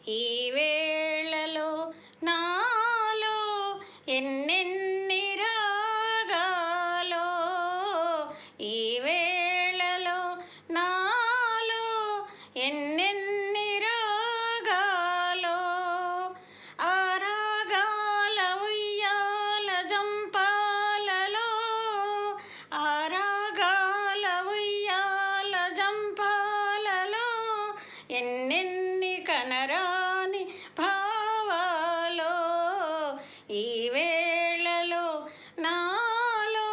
ఈ వేళలో నాలో ఎన్నెన్ని రాగాలో, ఈ వేళలో నాలో ఎన్నెన్ని రాగాలో, ఆ రాగాల ఉయ్యాల జంపాలలో, ఆ రాగాల ఉయ్యాల జంపాలలో ఎన్నెన్ని కనరాని భావాలో, ఈ వేళలో నాలో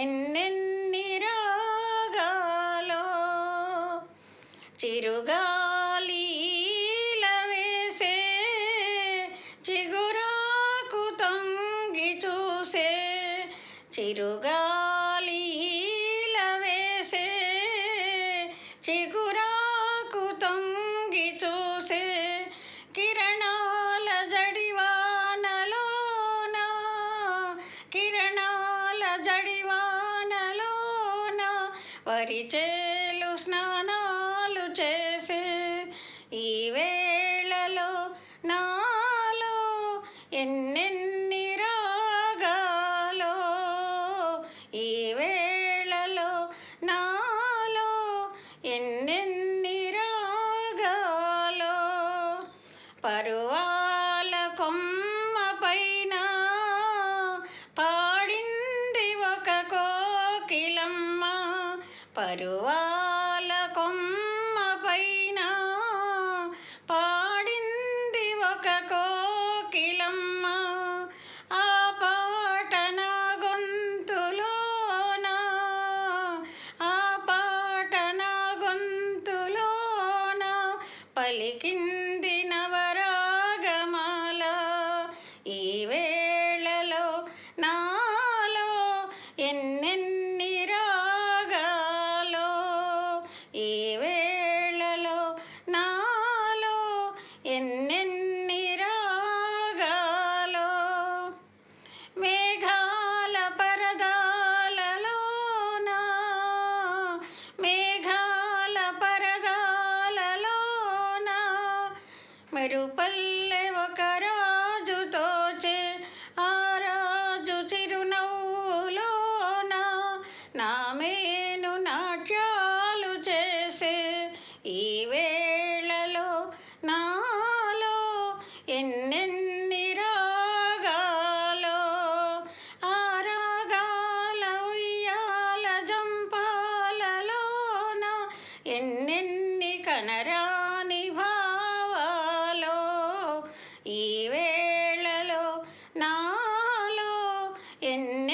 ఎన్నెన్ని రాగాలో. చిరుగాలి ఈల వేసే చిగురాకు తొంగి చూసే, చిరుగాలి ఈల వేసే చిగురాకు తొంగి చూసే, కిరణాల జడివానలోన, కిరణాల జడివానలోన వరిచేలు స్నానాలు చేసే, ఈ వేళలో నాలో ఎన్నెన్ని రాగాలో, ఈ వేళలో నాలో ఎన్నెన్ని రాగాలో. పరువాల కొమ్మ పైన పాడింది ఒక కోకిలమ్మ, పరువాల కొమ్మ పైన పాడింది ఒక కోకిలమ్మ, ఆ పాట నా గొంతులోన, ఆ పాట నా గొంతులోన పలికింది నవరాగమాల, ఈ వేళలో నాలో ఎన్నెన్ని రాగాలో, ఈ వేళలో నాలో ఎన్నెన్ని రాగాలో. మేఘాల పరదాలలోన, మేఘాల పరదాలలోన మెరుపల్లె ఒక రాజు తోచే, ఆ రాజు చిరునవ్వులోన నామేను నాట్యాలు చేసే, ఈ వేళలో నాలో ఎన్నెన్ని రాగాలో, ఆ రాగాల ఉయ్యాల జంపాలలోన ఎన్నెన్ని కనరాని భావాలో, ఈ వేళలో నాలో ఎన్నెన్ని